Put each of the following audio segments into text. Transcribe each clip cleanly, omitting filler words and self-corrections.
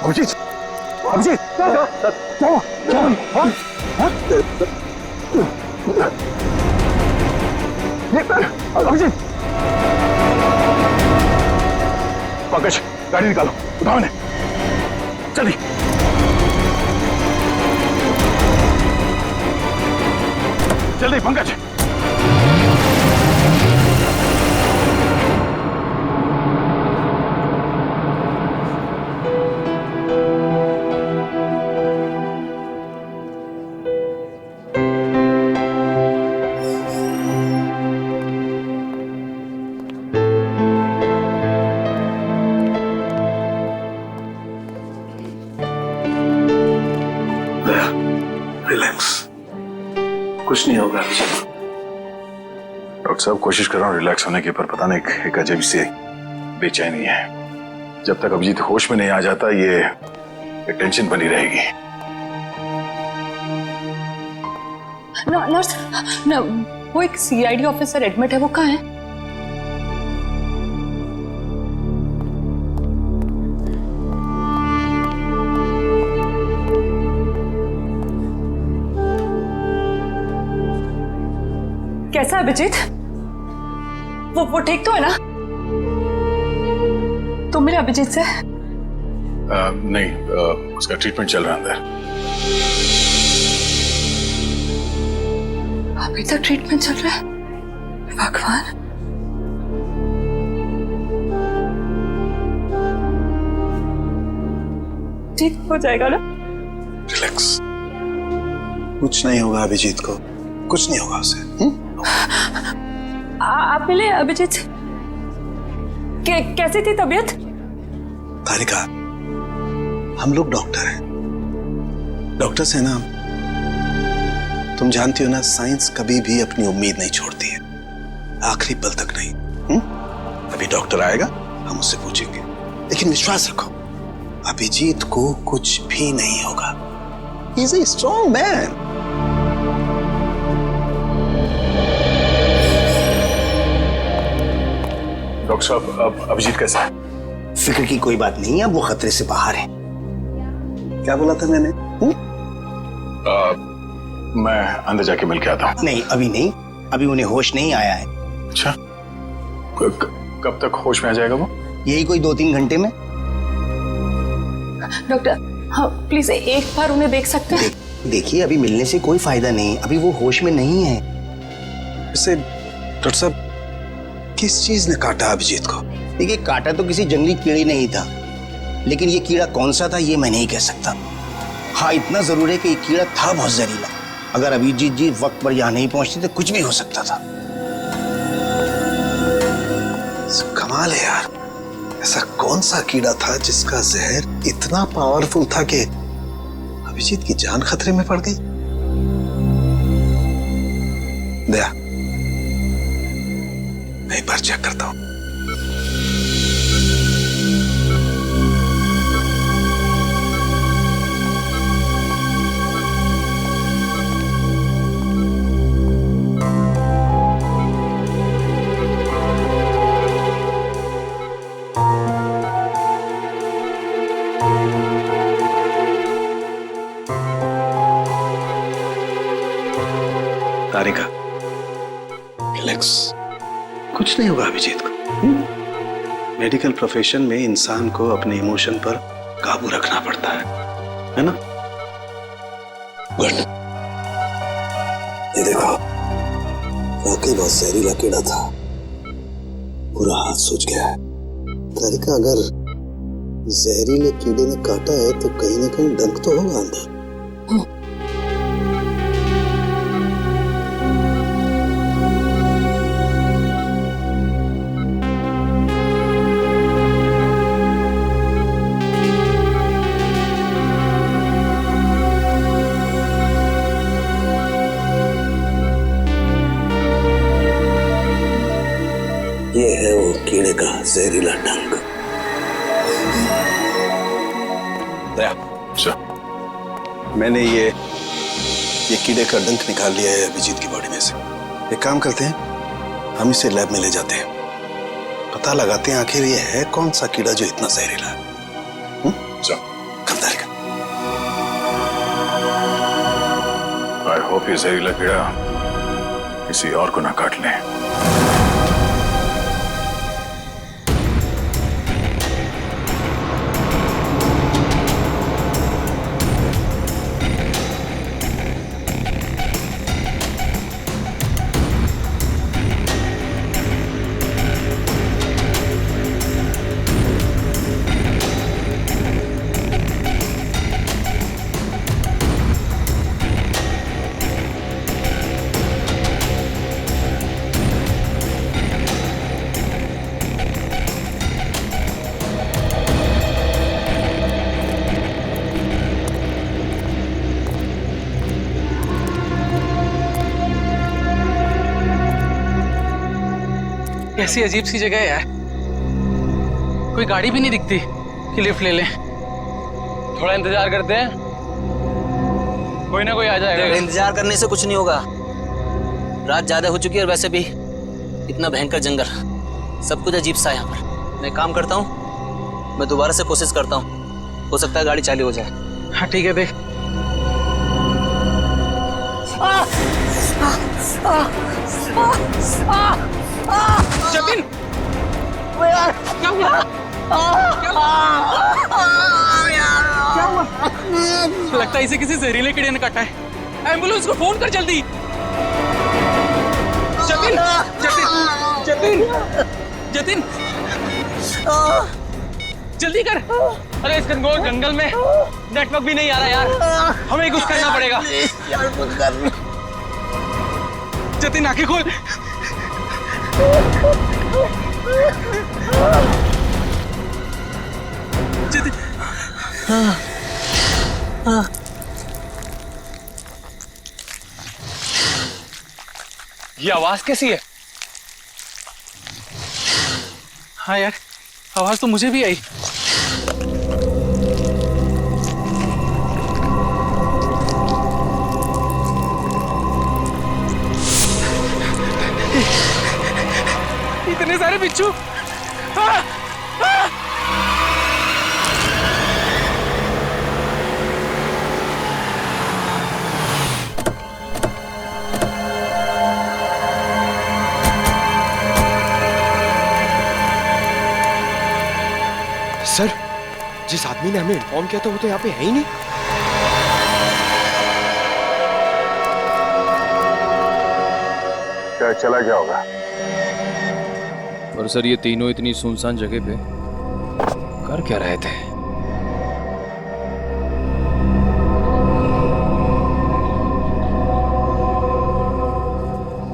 अभिजीत, अभिजीत, क्या अभिजीत, पंकज गाड़ी निकालो, उठाओ इन्हें, जल्दी। जल्दी पंकज। रिलैक्स, कुछ नहीं होगा। डॉक्टर साहब कोशिश कर रहा हूँ रिलैक्स होने की, पर पता नहीं एक अजीब सी बेचैनी है। जब तक अभिजीत होश में नहीं आ जाता ये टेंशन बनी रहेगी। नर्स, वो एक सीआईडी ऑफिसर एडमिट है, वो कहाँ है? कैसा है अभिजीत? वो ठीक तो है ना? तुम मेरे अभिजीत से? नहीं, उसका ट्रीटमेंट चल रहा है अंदर। अभी तक ट्रीटमेंट चल रहा है? भगवान। ठीक हो जाएगा ना? रिलैक्स, कुछ नहीं होगा अभिजीत को, कुछ नहीं होगा उसे। आप मिले अभिजीत? कैसी थी तबीयत? तारिका, हम लोग डॉक्टर हैं, डॉक्टर्स हैं ना। तुम जानती हो ना, साइंस कभी भी अपनी उम्मीद नहीं छोड़ती है, आखिरी पल तक नहीं। अभी डॉक्टर आएगा, हम उससे पूछेंगे, लेकिन विश्वास रखो अभिजीत को कुछ भी नहीं होगा। He is a strong man. Doctor साहब, अब अभिजीत कैसा है? फिक्र की कोई बात नहीं है, वो खतरे से बाहर है। क्या बोला था मैंने? मैं अंदर जाके मिल के आता हूँ। नहीं, अभी नहीं, अभी उन्हें होश नहीं आया है। अच्छा, कब तक होश में आ जाएगा वो? यही कोई 2-3 घंटे में। डॉक्टर, हाँ प्लीज एक बार उन्हें देख सकते हैं? देखिए, अभी मिलने से कोई फायदा नहीं, अभी वो होश में नहीं है। वैसे डॉक्टर साहब, किस चीज ने काटा अभिजीत को? देखिए, काटा तो किसी जंगली कीड़े ने ही था, लेकिन ये कीड़ा कौन सा था ये मैं नहीं कह सकता। हाँ, इतना जरूर है कि ये कीड़ा था बहुत जहरीला। अगर अभिजीत जी वक्त पर यहाँ नहीं पहुंचते तो कुछ भी हो सकता था। कमाल है यार, ऐसा कौन सा कीड़ा था जिसका जहर इतना पावरफुल था कि अभिजीत की जान खतरे में पड़ गई? दया, मैं एक बार चेक करता हूं। तारिका, रिलैक्स, कुछ नहीं होगा अभिजीत को। मेडिकल प्रोफेशन में इंसान को अपने इमोशन पर काबू रखना पड़ता है ना? गुड। ये देखो, वाकई बहुत जहरीला कीड़ा था, पूरा हाथ सूज गया है। तारिका, अगर जहरीले कीड़े ने काटा है तो कहीं ना कहीं डंक तो होगा अंदर। ये है वो कीड़े का जहरीला डंक। दया, अच्छा, मैंने ये कीड़े का डंक निकाल लिया है अभिजीत की बॉडी में से। एक काम करते हैं, हम इसे लैब में ले जाते हैं, पता लगाते हैं आखिर ये है कौन सा कीड़ा जो इतना जहरीला है। अच्छा। होप ये जहरीला कीड़ा किसी और को ना काट ले। कैसी अजीब सी जगह है यार, कोई गाड़ी भी नहीं दिखती कि लिफ्ट ले लें। थोड़ा इंतजार करते हैं, कोई ना कोई आ जाएगा। इंतजार करने से कुछ नहीं होगा, रात ज्यादा हो चुकी है और वैसे भी इतना भयंकर जंगल, सब कुछ अजीब सा है यहाँ पर। मैं काम करता हूँ, मैं दोबारा से कोशिश करता हूँ, हो सकता है गाड़ी चालू हो जाए। हाँ ठीक है, देख। जतिन, क्या हुआ? क्या हुआ? लगता है इसे किसी जहरीले कीड़े ने काटा है। एम्बुलेंस को फोन कर जल्दी। जतिन, जतिन, जतिन, जतिन, जल्दी कर। अरे इस घनघोर जंगल में नेटवर्क भी नहीं आ रहा यार, हमें कुछ करना पड़ेगा। जतिन आंखें खोल। जतिन, ये आवाज कैसी है? हाँ यार, आवाज तो मुझे भी आई। इतने सारे बिच्छू। सर, जिस आदमी ने हमें इन्फॉर्म किया था वो तो यहाँ पे है ही नहीं। क्या चला गया होगा? और सर ये तीनों इतनी सुनसान जगह पे कर क्या रहे थे?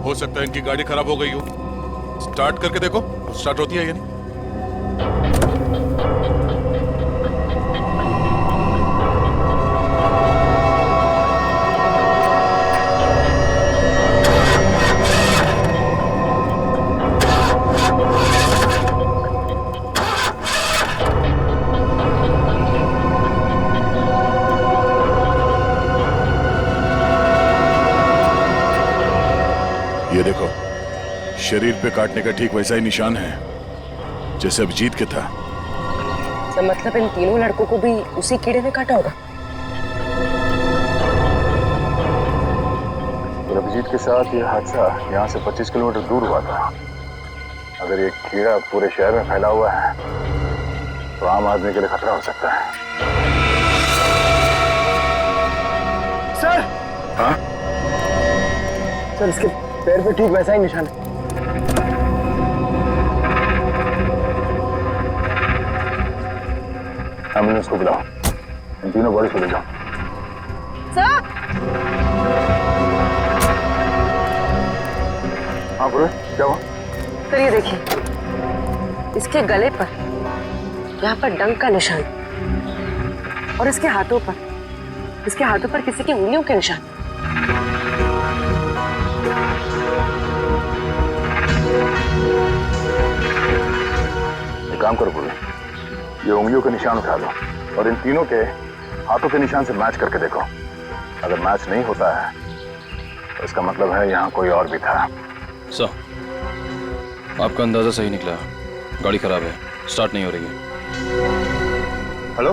हो सकता है इनकी गाड़ी खराब हो गई हो। स्टार्ट करके देखो, स्टार्ट होती है या नहीं। ये देखो, शरीर पे काटने का ठीक वैसा ही निशान है जैसे अभिजीत के था। तो मतलब इन तीनों लड़कों को भी उसी कीड़े ने काटा होगा। और अभिजीत के साथ ये हादसा यहाँ से 25 किलोमीटर दूर हुआ था। अगर ये कीड़ा पूरे शहर में फैला हुआ है तो आम आदमी के लिए खतरा हो सकता है। सर, हाँ? सर इसके पैर पे ठीक वैसा ही निशान है। एम्बुलेंस को बुलाओ, इन तीनों बॉडी को ले जाओ। सर, हाँ बोलो, क्या हुआ? सर ये देखिए, इसके गले पर यहाँ पर डंक का निशान और इसके हाथों पर किसी की उंगलियों के निशान। एक काम करो पूरे, ये उंगलियों के निशान उठा लो और इन तीनों के हाथों के निशान से मैच करके देखो। अगर मैच नहीं होता है तो इसका मतलब है यहाँ कोई और भी था। सर, आपका अंदाजा सही निकला, गाड़ी खराब है, स्टार्ट नहीं हो रही है। हेलो,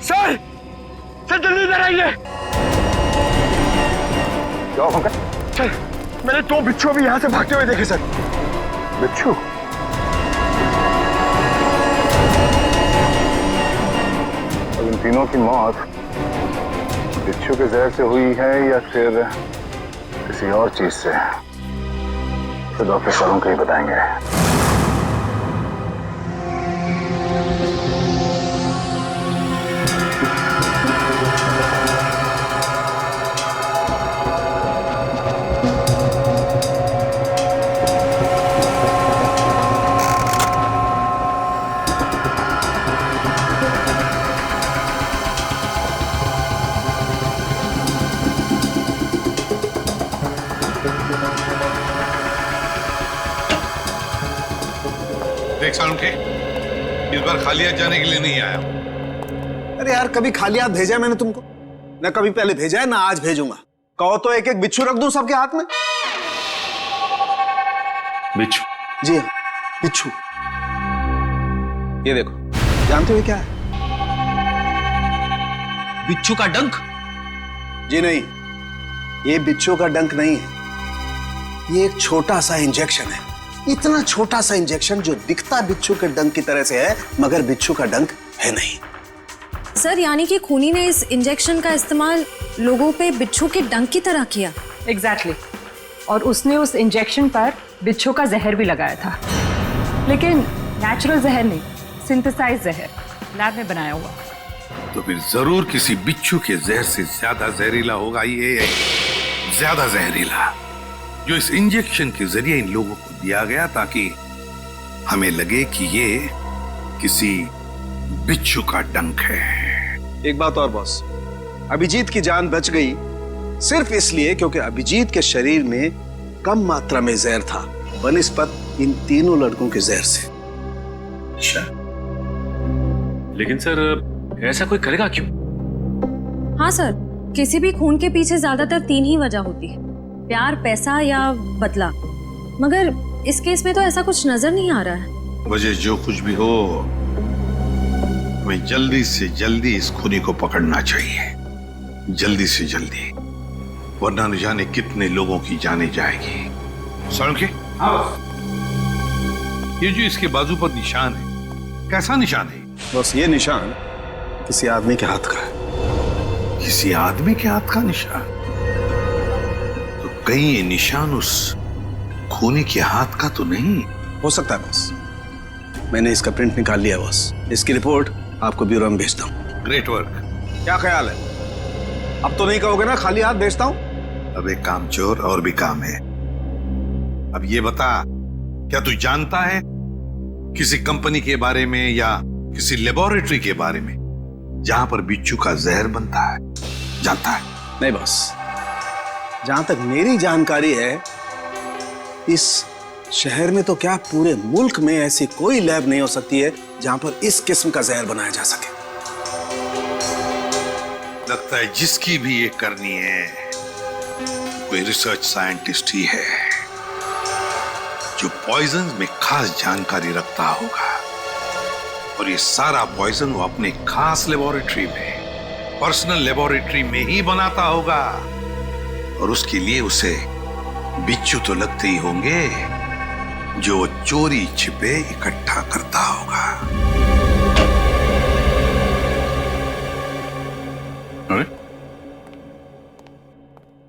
सर सर जल्दी इधर आइए। क्या हुआ पंकज? सर मैंने 2 बिच्छू भी यहाँ से भागते हुए देखे सर। बिच्छू? और इन तीनों की मौत बिच्छू के जहर से हुई है या फिर किसी और चीज से? तो डॉक्टर सालों के ही बताएंगे। देख सालुंखे, इस बार खाली हाथ जाने के लिए नहीं आया। अरे यार, कभी खाली हाथ भेजा है मैंने तुमको? ना कभी पहले भेजा है, ना आज भेजूंगा। कहो तो एक एक बिच्छू रख दूं सबके हाथ में। बिच्छू? जी हाँ, बिच्छू। ये देखो, जानते हो क्या है? बिच्छू का डंक? जी नहीं, ये बिच्छू का डंक नहीं है। ये एक छोटा सा इंजेक्शन है। इतना छोटा सा इंजेक्शन जो दिखता बिच्छू के डंक की तरह से है, मगर बिच्छू का डंक है नहीं। सर, यानी कि खूनी ने इस इंजेक्शन का इस्तेमाल लोगों पे बिच्छू के डंक की तरह किया। एग्जैक्टली। और उसने उस इंजेक्शन पर बिच्छू का जहर भी लगाया था, लेकिन नेचुरल जहर नहीं, सिंथेसाइज जहर, लैब में बनाया हुआ। तो फिर जरूर किसी बिच्छू के जहर से ज्यादा जहरीला होगा ये, ज्यादा जहरीला, जो इस इंजेक्शन के जरिए इन लोगों को दिया गया ताकि हमें लगे कि ये किसी बिच्छू का डंक है। एक बात और बॉस, अभिजीत की जान बच गई सिर्फ इसलिए क्योंकि अभिजीत के शरीर में कम मात्रा में जहर था बनिस्बत इन तीनों लड़कों के जहर से। अच्छा, लेकिन सर ऐसा कोई करेगा क्यों? हाँ सर, किसी भी खून के पीछे ज्यादातर 3 ही वजह होती है, प्यार, पैसा या बदला। मगर इस केस में तो ऐसा कुछ नजर नहीं आ रहा है। वजह जो कुछ भी हो, हमें जल्दी से जल्दी इस खूनी को पकड़ना चाहिए, जल्दी से जल्दी, वरना न जाने कितने लोगों की जाने जाएगी। सालुंखे, ये जो इसके बाजू पर निशान है, कैसा निशान है? बस ये निशान किसी आदमी के हाथ का है। किसी आदमी के हाथ का निशान? तो कहीं ये निशान उस खूनी के हाथ का तो नहीं हो सकता है बॉस। मैंने इसका प्रिंट निकाल लिया बॉस। इसकी रिपोर्ट आपको ब्यूरो में भेजता हूँ। Great work. क्या ख्याल है? अब तो नहीं कहोगे ना खाली हाथ भेजता हूँ? अब एक काम चोर और भी काम है। अब ये बता, क्या तू जानता है किसी कंपनी के बारे में या किसी लेबोरेटरी के बारे में जहां पर बिच्छू का जहर बनता है? जानता है? नहीं बॉस, जहां तक मेरी जानकारी है, इस शहर में तो क्या पूरे मुल्क में ऐसी कोई लैब नहीं हो सकती है जहां पर इस किस्म का जहर बनाया जा सके। लगता है जिसकी भी ये करनी है कोई रिसर्च साइंटिस्ट ही है जो पॉइजन में खास जानकारी रखता होगा, और ये सारा पॉइजन वो अपने खास लेबोरेटरी में, पर्सनल लेबोरेटरी में ही बनाता होगा, और उसके लिए उसे बिच्छू तो लगते ही होंगे जो वो चोरी छिपे इकट्ठा करता होगा।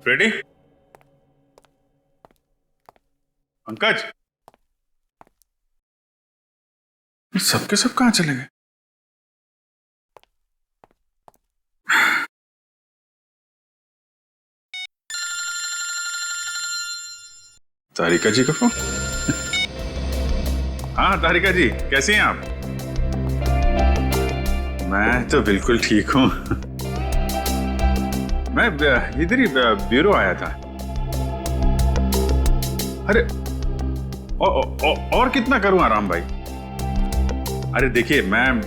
रेडी? पंकज, सबके सब कहां चले गए? तारिका जी का फोन। हाँ तारिका जी, कैसी हैं आप? मैं तो बिल्कुल ठीक हूं। मैं इधर ही ब्यूरो आया था। अरे और कितना करूं आराम भाई? अरे देखिए, मैं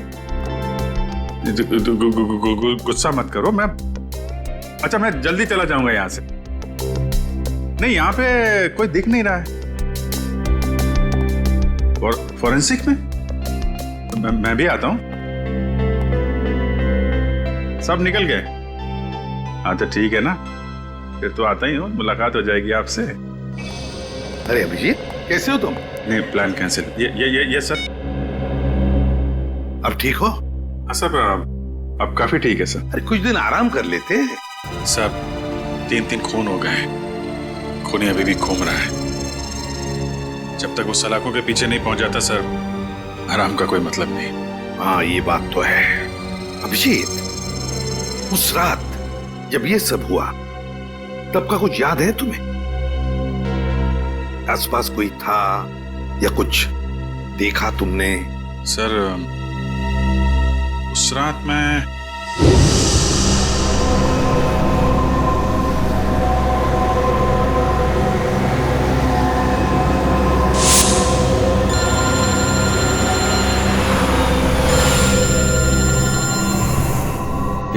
गुस्सा मत करो, मैं अच्छा मैं जल्दी चला जाऊंगा यहां से। नहीं, यहां पे कोई दिख नहीं रहा है। फॉरेंसिक में मैं भी आता हूं। सब निकल गए? हाँ तो ठीक है ना, फिर तो आता ही हूँ, मुलाकात हो जाएगी आपसे। अरे अभिजीत, कैसे हो तुम? नहीं, प्लान कैंसिल। ये सर। अब ठीक हो? हाँ सर, अब काफी ठीक है सर। अरे कुछ दिन आराम कर लेते। सर 3 खून हो गए, खूनी अभी भी घूम रहा है। जब तक वो सलाखों के पीछे नहीं पहुंच जाता सर, आराम का कोई मतलब नहीं। हाँ ये बात तो है। अभिजीत, उस रात जब ये सब हुआ तब का कुछ याद है तुम्हें? आसपास कोई था या कुछ देखा तुमने? सर उस रात मैं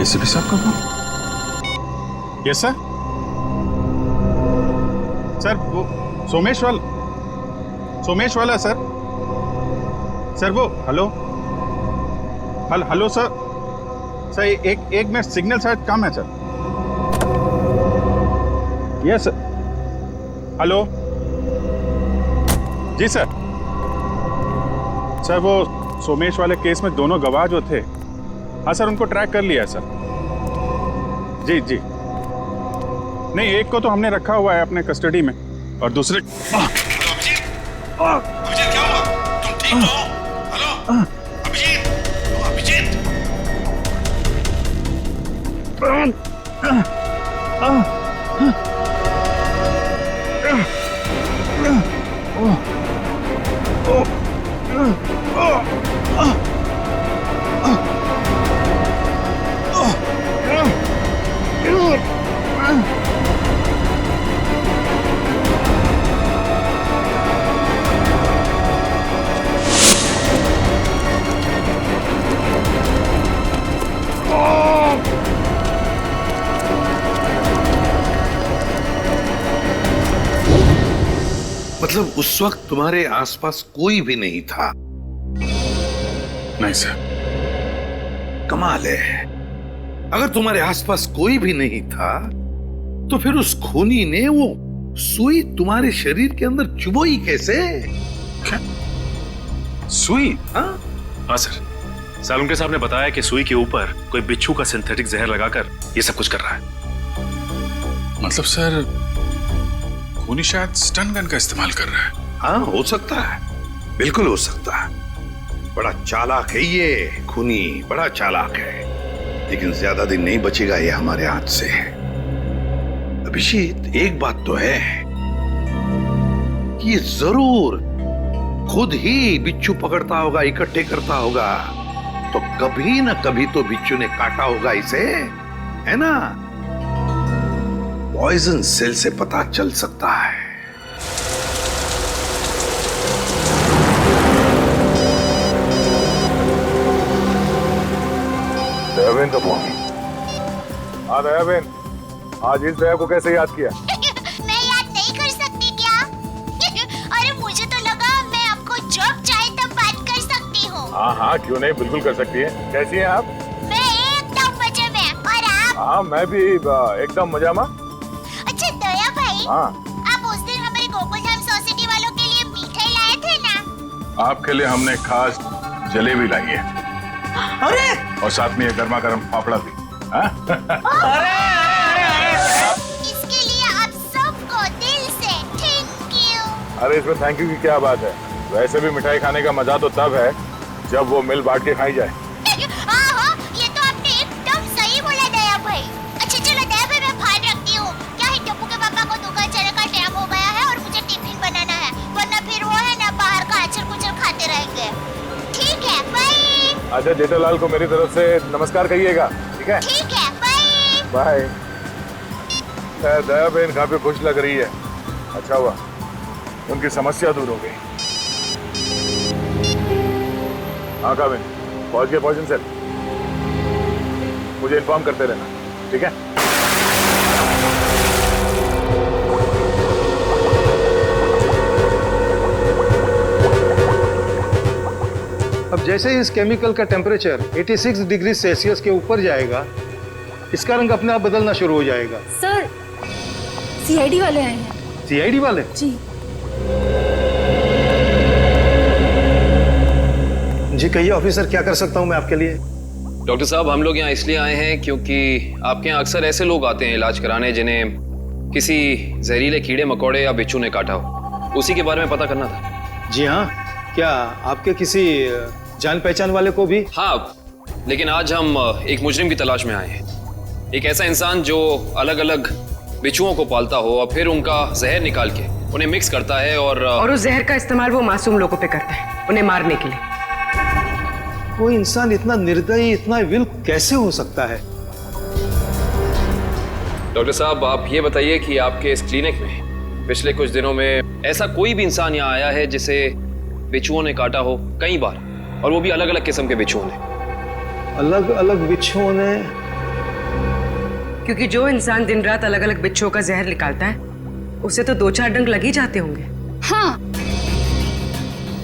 एसीपी साहब का फोन? Yes sir. सर वो सोमेश वाला सर। सर वो हेलो सर। सर एक मिनट, सिग्नल शायद कम है सर। Yes sir. हेलो जी सर। सर वो सोमेश वाले केस में दोनों गवाह जो थे, हाँ सर, उनको ट्रैक कर लिया है सर। जी नहीं, एक को तो हमने रखा हुआ है अपने कस्टडी में और दूसरे। अभिजीत क्या हुआ? तुम ठीक हो? हेलो अभिजीत। मतलब उस वक्त तुम्हारे आसपास कोई भी नहीं था? नहीं सर। कमाल है, अगर तुम्हारे आसपास कोई भी नहीं था तो फिर उस खूनी ने वो सुई तुम्हारे शरीर के अंदर चुभोई कैसे? क्या सुई? हाँ सर, सालुंके साहब ने बताया कि सुई के ऊपर कोई बिच्छू का सिंथेटिक जहर लगाकर ये सब कुछ कर रहा है। मतलब सर खूनी शायद स्टन गन का इस्तेमाल कर रहा है। हाँ हो सकता है, बिल्कुल हो सकता है। बड़ा चालाक है ये खूनी, बड़ा चालाक है, लेकिन ज्यादा दिन नहीं बचेगा ये हमारे हाथ से। अभिजीत, एक बात तो है कि ये जरूर खुद ही बिच्छू पकड़ता होगा, इकट्ठे करता होगा, तो कभी ना कभी तो बिच्छू ने काटा होगा इसे, है ना? पॉइजन सेल से पता चल सकता है। दयाबेन का फोन। हाँ दयाबेन, आज इस दया को कैसे याद किया? मैं याद नहीं कर सकती क्या? अरे मुझे तो लगा मैं आपको जब चाहे तब बात कर सकती हूँ। हाँ क्यों नहीं, बिल्कुल कर सकती है। कैसी हैं आप? मैं एकदम मजे में, और आप? हाँ मैं भी एकदम मजा में। अच्छा दया भाई, हाँ आप उस दिन हमारे गोकुलधाम सोसाइटी वालों के लिए मिठाई लाए थे ना? आपके लिए हमने खास जलेबी लाई है। अरे और साथ में ये गर्मा गर्म फाफड़ा भी। इसके लिए आप सबको दिल से थैंक यू। अरे इसमें थैंक यू की क्या बात है, वैसे भी मिठाई खाने का मजा तो तब है जब वो मिल बांट के खाई जाए। हाँ, ये तो आपने एकदम सही बोला दया भाई। अच्छा चलो दया भाई, मैं भान रखती हूँ। क्या है, टप्पू के पापा को दुकान चलने का टाइम हो गया है और मुझे टिफिन बनाना है, वरना फिर वो है ना बाहर का अचर कुचर खाते रहेंगे। ठीक है, बाय। अच्छा जेठालाल को मेरी तरफ से नमस्कार कहिएगा, ठीक है? ठीक है, बाय। बाय। दया बहन काफी खुश लग रही है, अच्छा हुआ उनकी समस्या दूर हो गई। हाँ काबिन, पहुंच गए पॉइजन सेल, मुझे इन्फॉर्म करते रहना, ठीक है? अब जैसे ही इस केमिकल का टेम्परेचर 86 डिग्री सेल्सियस के ऊपर जाएगा इसका रंग अपने आप बदलना शुरू हो जाएगा। सर सीआईडी वाले आए हैं। सीआईडी वाले? जी। जी कहिए ऑफिसर, क्या कर सकता हूँ मैं आपके लिए? डॉक्टर साहब, हम लोग यहाँ इसलिए आए हैं क्योंकि आपके यहाँ अक्सर ऐसे लोग आते हैं इलाज कराने जिन्हें किसी जहरीले कीड़े मकोड़े या बिच्छू ने काटा हो। उसी के बारे में पता करना था। जी हाँ, क्या आपके किसी जान पहचान वाले को भी? हाँ, लेकिन आज हम एक मुजरिम की तलाश में आए हैं। एक ऐसा इंसान जो अलग अलग बिच्छुओं को पालता हो और फिर उनका जहर निकाल के उन्हें मिक्स करता है और उस जहर का इस्तेमाल वो मासूम लोगों पे करता है, उन्हें मारने के लिए। कोई इंसान इतना निर्दयी, इतना विल कैसे हो सकता है? डॉक्टर साहब, आप ये बताइए कि आपके इस क्लिनिक में पिछले कुछ दिनों में ऐसा कोई भी इंसान यहाँ आया है जिसे बिच्छुओं ने काटा हो कई बार, और वो भी अलग अलग किस्म के बिच्छुओं ने? अलग अलग बिच्छुओं ने? क्योंकि जो इंसान दिन रात अलग अलग बिच्छुओं का जहर निकालता है उसे तो 2-4 डंक लग ही जाते होंगे। हाँ,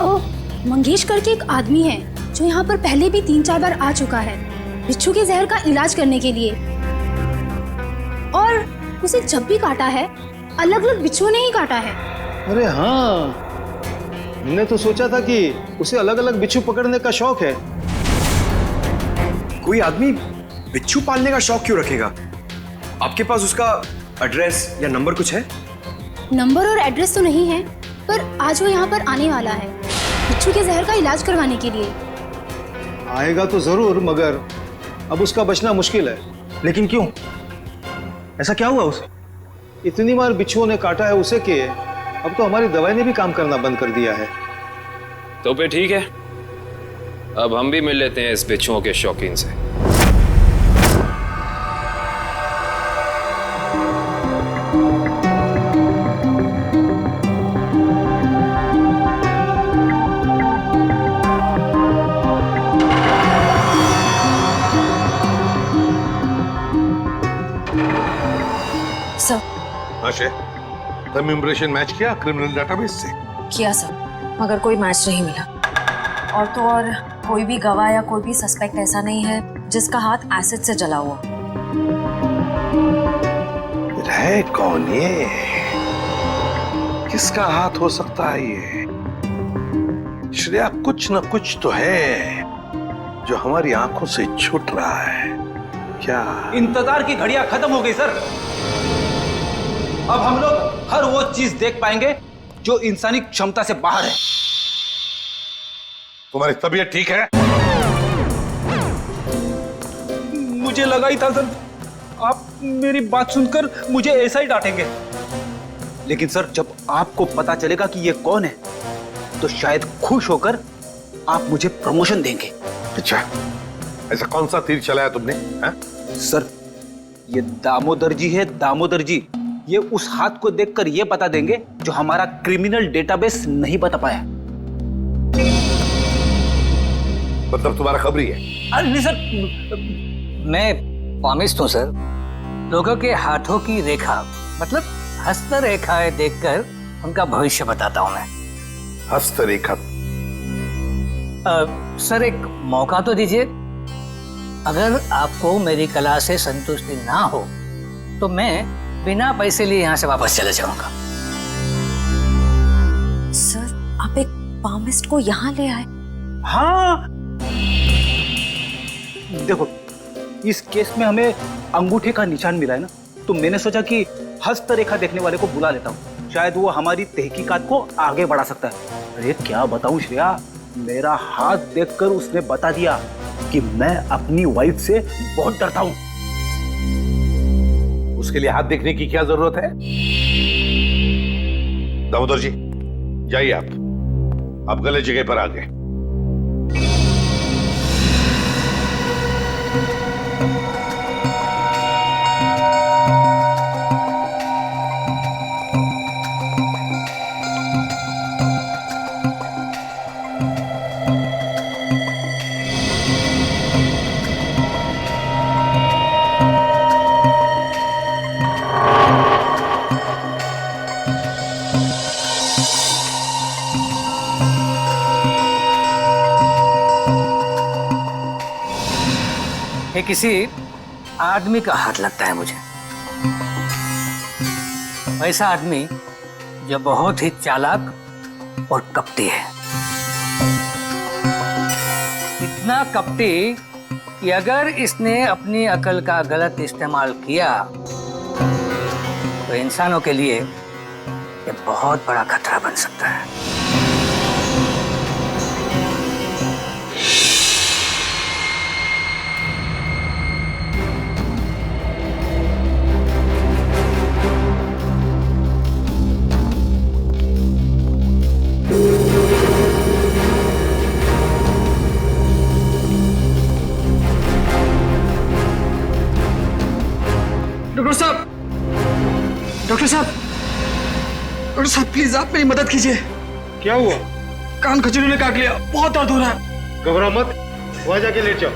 ओ मंगेश करके एक आदमी है जो यहाँ पर पहले भी 3-4 बार आ चुका है बिच्छू के जहर का इलाज करने के लिए, और उसे जब भी काटा है अलग अलग बिच्छुओं ने ही काटा है। अरे हाँ, मैंने तो सोचा था कि उसे अलग अलग बिच्छू पकड़ने का शौक है। कोई आदमी बिच्छू पालने का शौक क्यों रखेगा? आपके पास उसका एड्रेस या नंबर कुछ है? नंबर और एड्रेस तो नहीं है, पर आज वो यहाँ पर आने वाला है बिच्छू के जहर का इलाज करवाने के लिए। आएगा तो जरूर, मगर अब उसका बचना मुश्किल है। लेकिन क्यों? ऐसा क्या हुआ उसे? इतनी बार बिच्छुओं ने काटा है उसे कि अब तो हमारी दवाई ने भी काम करना बंद कर दिया है। तो फिर ठीक है, अब हम भी मिल लेते हैं इस बिच्छुओं के शौकीन से। आशे, तुम इम्प्रेशन मैच किया क्रिमिनल डेटाबेस से? किया सर, मगर कोई मैच नहीं मिला। और तो और कोई भी गवाह या कोई भी सस्पेक्ट ऐसा नहीं है जिसका हाथ एसिड से जला हुआ। है कौन ये? किसका हाथ हो सकता है ये? श्रेया, कुछ न कुछ तो है जो हमारी आंखों से छूट रहा है। क्या? इंतजार की घड़ियां खत्म हो गई सर। अब हम लोग हर वो चीज देख पाएंगे जो इंसानी क्षमता से बाहर है। तुम्हारी तबीयत ठीक है? मुझे लगा ही था सर, आप मेरी बात सुनकर मुझे ऐसा ही डांटेंगे, लेकिन सर जब आपको पता चलेगा कि ये कौन है तो शायद खुश होकर आप मुझे प्रमोशन देंगे। अच्छा, ऐसा कौन सा तीर चलाया तुमने? सर ये दामोदर जी है, दामोदर जी। ये उस हाथ को देखकर ये बता देंगे जो हमारा क्रिमिनल डेटाबेस नहीं बता पाया। मतलब तुम्हारा खबरी है? अरे नहीं सर, मैं प्रॉमिस हूं सर, लोगों के हाथों की रेखा मतलब हस्तरेखाएं देखकर उनका भविष्य बताता हूं मैं। हस्तरेखा? सर एक मौका तो दीजिए। अगर आपको मेरी कला से संतुष्टि ना हो तो मैं बिना पैसे लिए यहाँ से वापस चले जाऊंगा। सर आप एक पामिस्ट को यहाँ ले आए? हाँ, देखो इस केस में हमें अंगूठे का निशान मिला है ना, तो मैंने सोचा कि हस्तरेखा देखने वाले को बुला लेता हूँ, शायद वो हमारी तहकीकात को आगे बढ़ा सकता है। अरे क्या बताऊं श्रेया, मेरा हाथ देखकर उसने बता दिया कि मैं अपनी वाइफ से बहुत डरता हूं। उसके लिए हाथ देखने की क्या जरूरत है? दामोदर जी जाइए, आप गलत जगह पर आ गए। ये किसी आदमी का हाथ लगता है मुझे। ऐसा आदमी जो बहुत ही चालाक और कपटी है। इतना कपटी कि अगर इसने अपनी अकल का गलत इस्तेमाल किया तो इंसानों के लिए ये बहुत बड़ा खतरा बन सकता है। डॉक्टर साहब प्लीज आप मेरी मदद कीजिए। क्या हुआ? कान खजूरी ने काट लिया, बहुत दर्द हो रहा है। घबराओ मत, वहां जाके लेट जाओ।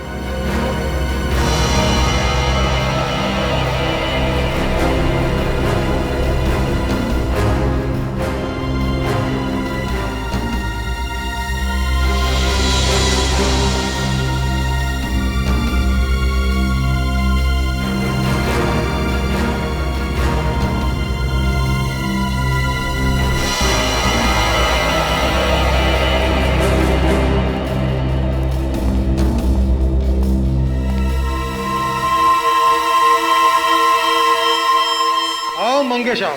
मंगेश आओ।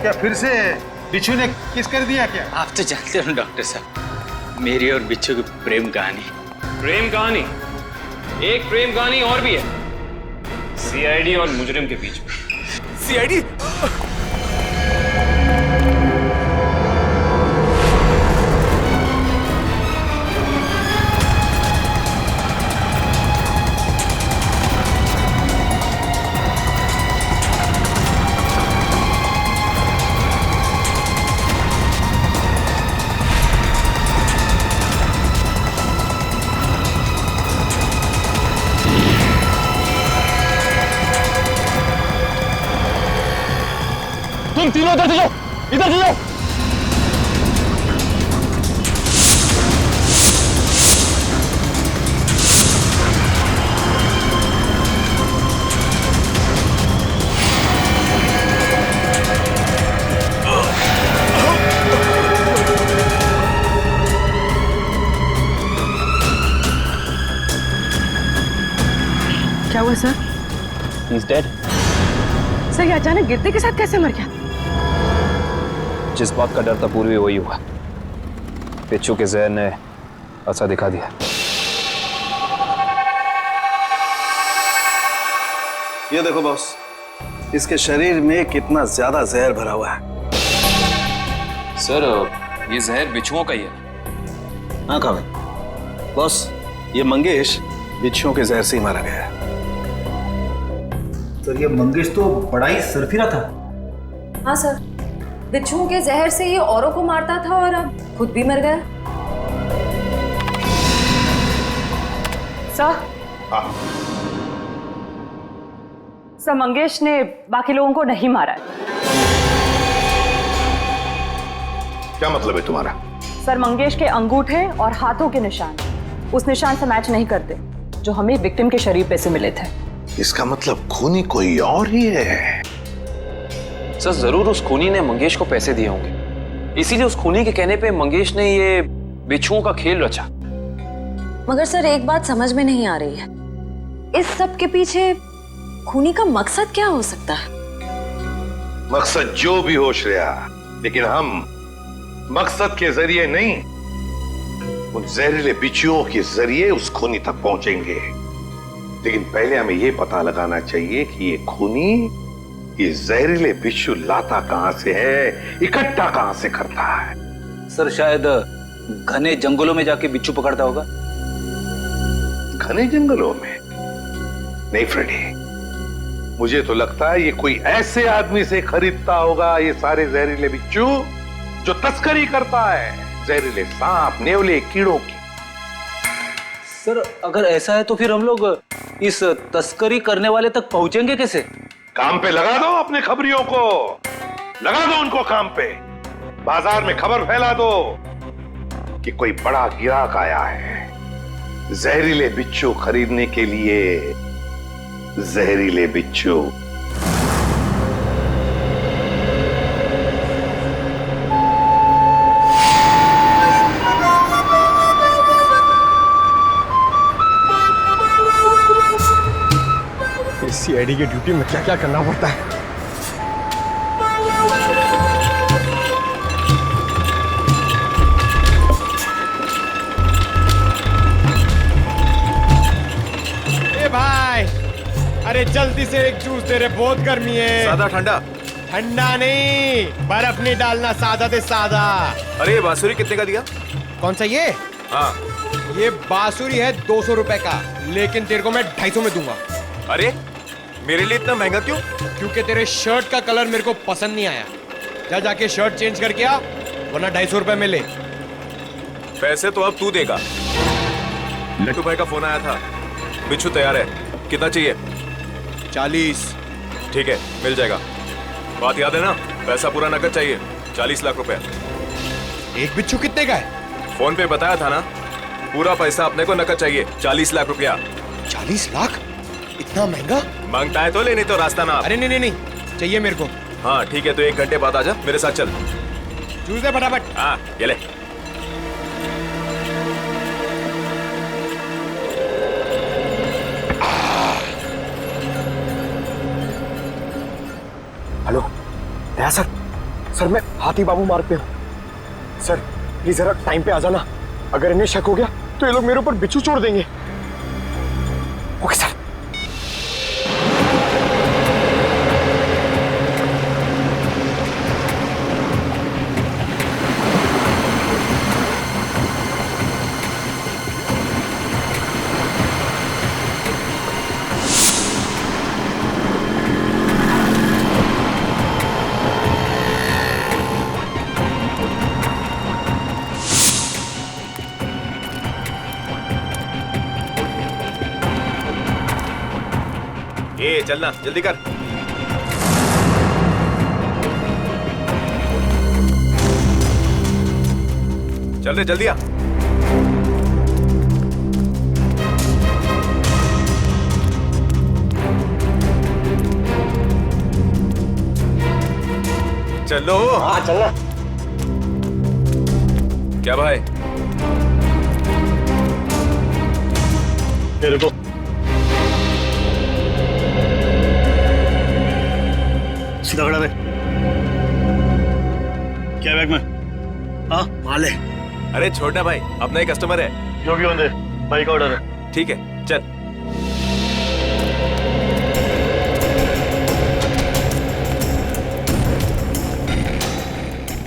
क्या फिर से बिच्छू ने किस कर दिया क्या? आप तो जानते हो डॉक्टर साहब, मेरी और बिच्छू की प्रेम कहानी। प्रेम कहानी? एक प्रेम कहानी और भी है, सीआईडी और मुजरिम के बीच में। सीआईडी? तुम तीनों इधर जाओ, इधर जाओ। क्या हुआ सर? He's dead. सर ये अचानक गिरते के साथ कैसे मर गया? जिस बात का डर था पूर्वी वही हुआ। बिच्छू के जहर ने असर दिखा दिया। ये देखो बॉस, इसके शरीर में कितना ज्यादा जहर भरा हुआ है। सर ये जहर बिच्छुओं का ही है। हाँ काबिल बॉस, ये मंगेश बिच्छुओं के जहर से ही मारा गया है। सर ये मंगेश तो बड़ा ही सरफिरा था। हाँ सर, बिच्छुओं के जहर से ये औरों को मारता था और अब खुद भी मर गया। सर, सर मंगेश ने बाकी लोगों को नहीं मारा है। क्या मतलब है तुम्हारा? सर मंगेश के अंगूठे और हाथों के निशान उस निशान से मैच नहीं करते जो हमें विक्टिम के शरीर पे से मिले थे। इसका मतलब खूनी कोई और ही है। सर जरूर उस खूनी ने मंगेश को पैसे दिए होंगे, इसीलिए उस खूनी के कहने पे मंगेश ने ये बिच्छुओं का खेल रचा। मगर सर एक बात समझ में नहीं आ रही है, इस सब के पीछे खूनी का मकसद क्या हो सकता है? मकसद जो भी हो श्रेया, लेकिन हम मकसद के जरिए नहीं, उन जहरीले बिच्छुओं के जरिए उस खूनी तक पहुंचेंगे। लेकिन पहले हमें यह पता लगाना चाहिए कि ये खूनी ये जहरीले बिच्छू लाता कहां से है, इकट्ठा कहां से करता है। सर शायद घने जंगलों में जाके बिच्छू पकड़ता होगा। घने जंगलों में? नहीं फ्रेडी, मुझे तो लगता है ये कोई ऐसे आदमी से खरीदता होगा ये सारे जहरीले बिच्छू जो तस्करी करता है, जहरीले सांप, नेवले, कीड़ों की। सर अगर ऐसा है तो फिर हम लोग इस तस्करी करने वाले तक पहुंचेंगे कैसे? काम पे लगा दो अपने खबरियों को, लगा दो उनको काम पे। बाजार में खबर फैला दो कि कोई बड़ा गिराक आया है जहरीले बिच्छू खरीदने के लिए। जहरीले बिच्छू। सीआईडी की ड्यूटी में क्या क्या करना पड़ता है। ए भाई, अरे जल्दी से एक जूस दे रहे, बहुत गर्मी है। सादा ठंडा? ठंडा नहीं, बर्फ नहीं डालना, सादा दे सादा। अरे ये बांसुरी कितने का दिया? कौन सा ये? हाँ ये बांसुरी है 200 रुपए का, लेकिन तेरे को मैं 250 में दूंगा। अरे मेरे लिए इतना महंगा क्यों? क्योंकि तेरे शर्ट का कलर मेरे को पसंद नहीं आया। जा जाके शर्ट चेंज करके आ, वरना 250 रुपए में ले। पैसे तो अब तू देगा। लट्टू भाई का फोन आया था, बिच्छू तैयार है। कितना चाहिए? 40। ठीक है, मिल जाएगा। बात याद है ना, पैसा पूरा नकद चाहिए। 40 लाख रुपए। एक बिच्छू कितने का है? फोन पे बताया था ना, पूरा पैसा अपने को नकद चाहिए। 40 लाख रुपया। 40 लाख? इतना महंगा? मांगता है तो ले, नहीं तो रास्ता ना। अरे नहीं नहीं नहीं, चाहिए मेरे को। हाँ ठीक है, तो 1 घंटे बाद आजा, मेरे साथ चल। जूस दे फटाफट। हाँ ये ले। हेलो दया सर, सर मैं हाथी बाबू मार्ग पे हूँ। सर प्लीज जरा टाइम पे आ जाना, अगर इन्हें शक हो गया तो ये लोग मेरे ऊपर बिच्छू छोड़ देंगे। Okay sir. ए चलना, जल्दी कर। चल रे, जल्दी आ। चलो। हाँ चलना। क्या भाई? ये रुको। सीधा खड़ा रहे। क्या बैग में? हाँ माल है। अरे छोड़ना भाई, अपना ही कस्टमर है। जो भी होंगे, भाई का ऑर्डर है। ठीक है चल।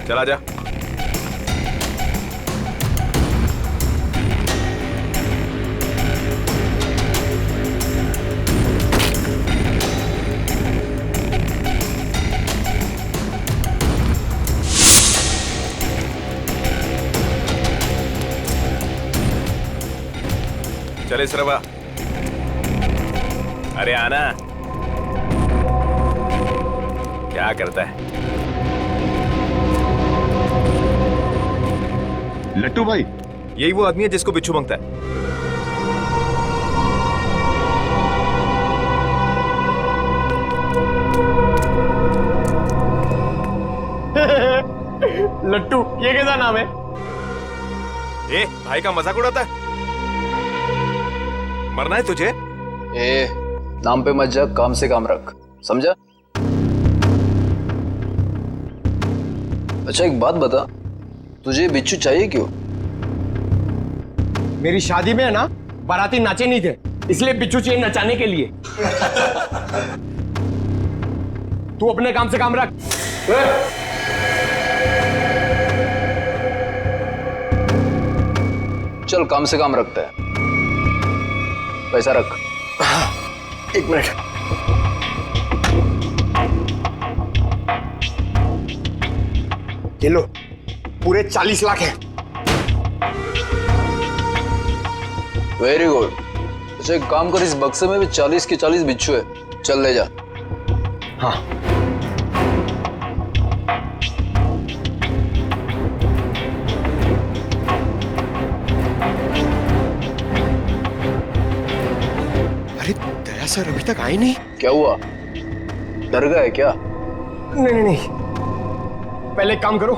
चला जा। चले सरवा। अरे आना। क्या करता है? लट्टू भाई, यही वो आदमी है जिसको बिच्छू मांगता है। लट्टू, ये कैसा नाम है? ए भाई का मजाक उड़ाता है। मरना है तुझे? ए नाम पे मत जा, काम से काम रख, समझा? अच्छा एक बात बता, तुझे बिच्छू चाहिए क्यों? मेरी शादी में है ना, बाराती नाचे नहीं थे, इसलिए बिच्छू चाहिए नचाने के लिए। तू अपने काम से काम रख। चल काम से काम रखता है, पैसा रख। 1 मिनट। ये लो, पूरे 40 लाख है। Very good. अच्छा एक काम कर, इस बक्से में भी 40 के 40 बिच्छू है, चल ले जा। हाँ दया सर अभी तक आए नहीं। क्या हुआ, डर गए क्या? नहीं नहीं नहीं, पहले एक काम करो,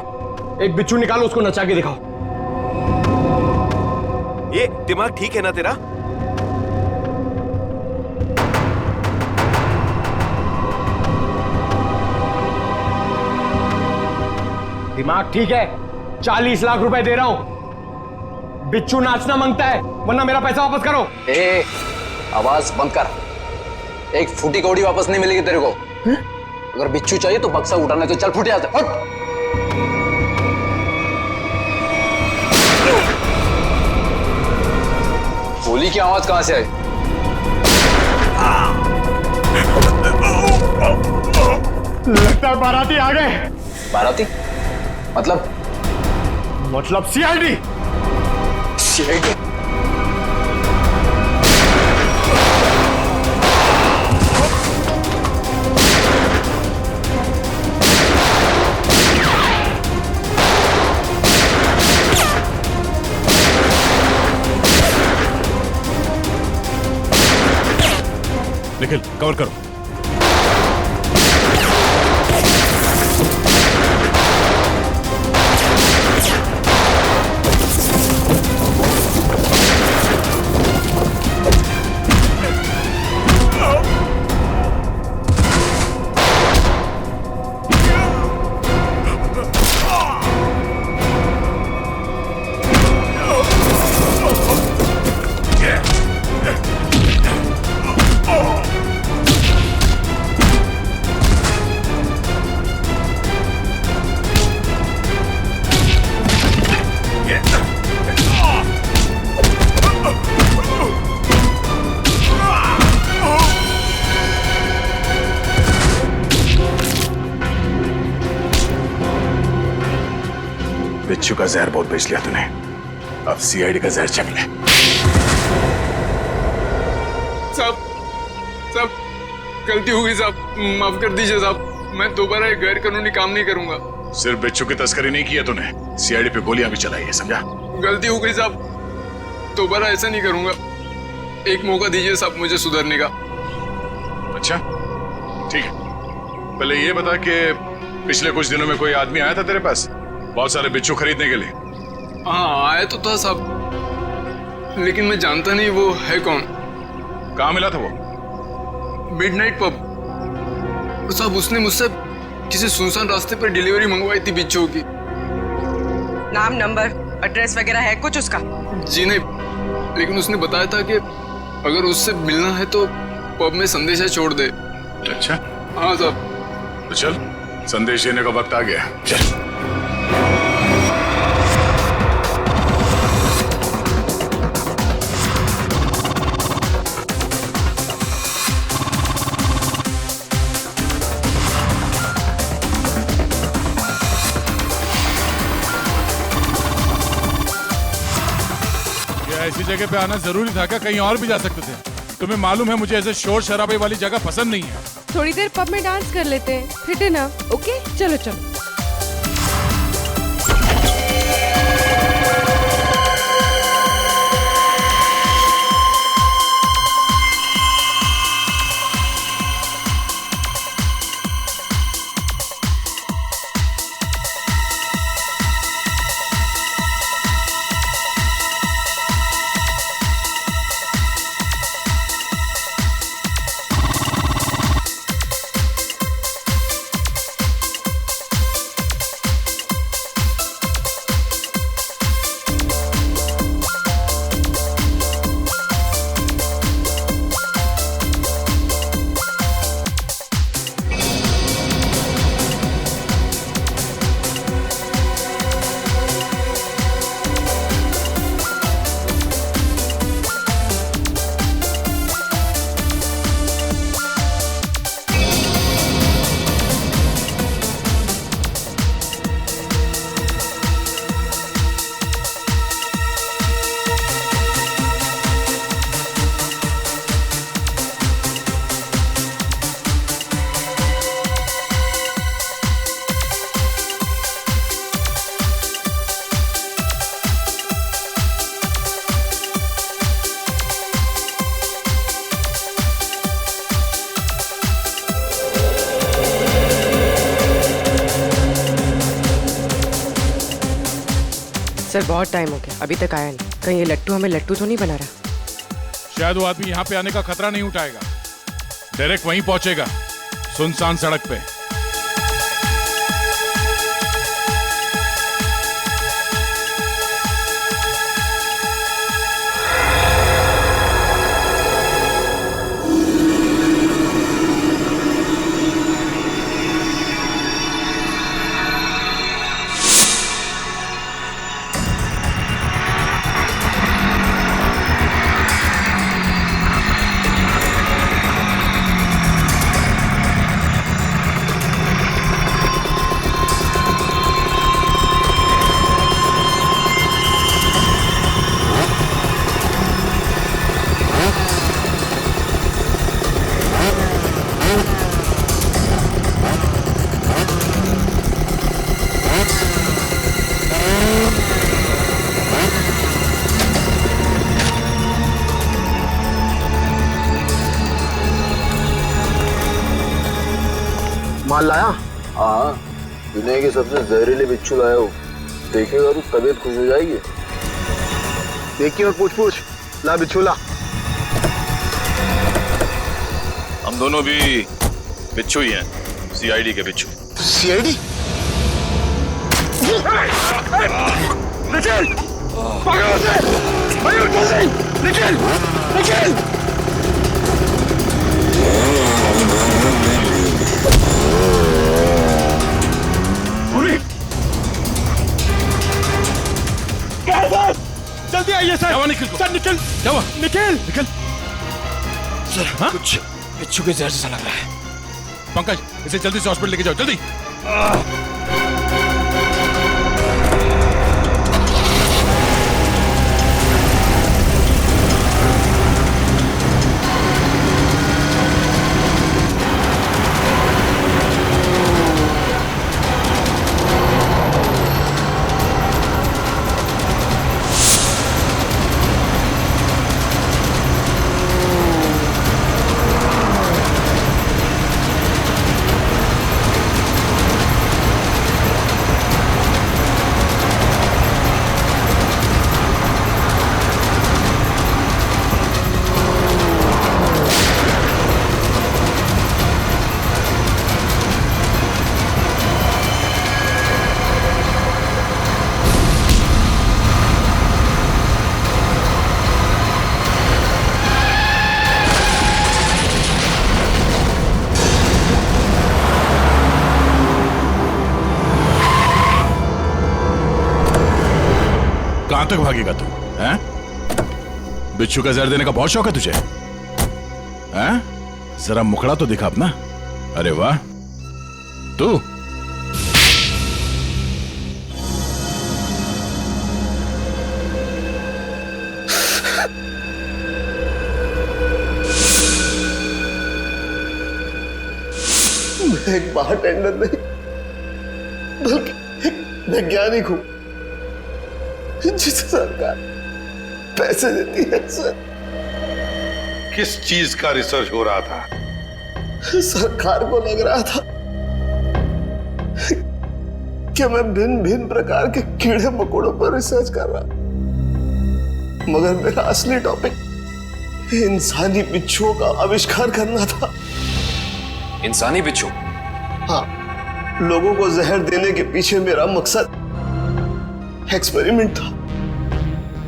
एक बिच्छू निकालो, उसको नचा के दिखाओ। ये दिमाग ठीक है ना तेरा? दिमाग ठीक है, 40 लाख रुपए दे रहा हूं। बिच्छू नाचना मांगता है, वरना मेरा पैसा वापस करो। ए, आवाज बंद कर। एक फूटी कौड़ी वापस नहीं मिलेगी तेरे को। अगर बिच्छू चाहिए तो बक्सा उठाने तो चल, फुट यहाँ से, फुट। गोली की आवाज कहां से आई? लगता है बाराती आ गए। बाराती? मतलब सीआईडी। सीआईडी? निखिल कवर करो। बिच्छू का जहर बहुत बेच लिया तूने, अब सीआईडी का जहर चख ले। साहब गलती हो गई साहब, माफ कर दीजिए साहब। मैं दोबारा एक गैर कानूनी काम नहीं करूंगा। सिर्फ बिच्छू की तस्करी नहीं की है तूने, सीआईडी पे गोलियां भी चलाई है, समझा? गलती हो गई साहब, दोबारा ऐसा नहीं करूंगा। एक मौका दीजिए साहब मुझे सुधरने का। अच्छा ठीक है, पहले ये बता कि पिछले कुछ दिनों में कोई आदमी आया था तेरे पास बहुत सारे बिच्छू खरीदने के लिए? हाँ आया तो था साहब, लेकिन मैं जानता नहीं वो है कौन। कहाँ मिला था वो? मिडनाइट पब साहब। उसने मुझसे किसी सुनसान रास्ते पर डिलीवरी मंगवाई थी बिच्छू की। नाम, नंबर, एड्रेस वगैरह है कुछ उसका? जी नहीं, लेकिन उसने बताया था कि अगर उससे मिलना है तो पब में संदेशा छोड़ दे। अच्छा हाँ साहब। तो चल, संदेश देने का वक्त आ गया, चल। ऐसी जगह पे आना जरूरी था क्या? कहीं और भी जा सकते थे। तुम्हें मालूम है मुझे ऐसे शोर शराबे वाली जगह पसंद नहीं है। थोड़ी देर पब में डांस कर लेते हैं, फिट है ना? ओके चलो चलो। सर बहुत टाइम हो गया, अभी तक आया नहीं। कहीं ये लट्टू हमें लट्टू तो नहीं बना रहा? शायद वो आदमी यहाँ पे आने का खतरा नहीं उठाएगा, डायरेक्ट वहीं पहुंचेगा, सुनसान सड़क पे। माल लाया? हाँ, दुनिया के सबसे जहरीले बिच्छू लाया हूँ। देखेगा तो तबीयत खुश हो जाएगी। देखिए और पूछ ला बिच्छू ला। हम दोनों भी बिच्छू ही हैं, सीआईडी के बिच्छू। सीआईडी? निखिल! पकड़ो उसे! मयूर जल्दी! निखिल! निखिल! जल्दी आइए सर। क्या निखिल को? सर निखिल! क्या हुआ? निखिल! निखिल! सर हाँ? कुछ बिच्छू के जहर जैसा लग रहा है। पंकज, इसे जल्दी से हॉस्पिटल लेके जाओ, जल्दी। कहां तक भागेगा तू? हैं? बिच्छू का जहर देने का बहुत शौक है तुझे? हैं? जरा मुखड़ा तो दिखा अपना। अरे वाह, तू मैं एक बारटेंडर नहीं बल्कि एक वैज्ञानिक हूं जिसे सरकार पैसे देती है। सर, किस चीज का रिसर्च हो रहा था? सरकार को लग रहा था कि मैं भिन्न भिन्न प्रकार के कीड़े मकोड़ों पर रिसर्च कर रहा, मगर मेरा असली टॉपिक इंसानी बिच्छुओं का आविष्कार करना था। इंसानी बिच्छू? हाँ, लोगों को जहर देने के पीछे मेरा मकसद एक्सपेरिमेंट था।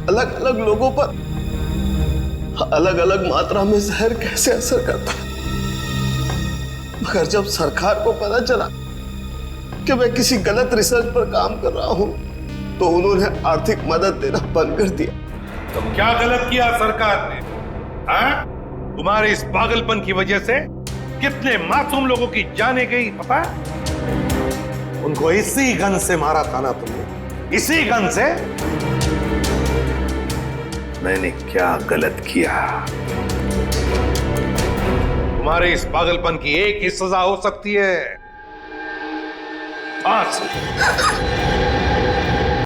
अलग अलग लोगों पर अलग अलग मात्रा में जहर कैसे असर करता है। मगर जब सरकार को पता चला कि मैं किसी गलत रिसर्च पर काम कर रहा हूं, तो उन्होंने आर्थिक मदद देना बंद कर दिया। तो क्या गलत किया सरकार ने? हाँ? तुम्हारे इस पागलपन की वजह से कितने मासूम लोगों की जाने गई पता है? उनको इसी गन से मारा था ना तुमने? इसी गन से? मैंने क्या गलत किया? तुम्हारे इस पागलपन की एक ही सजा हो सकती है, फांसी।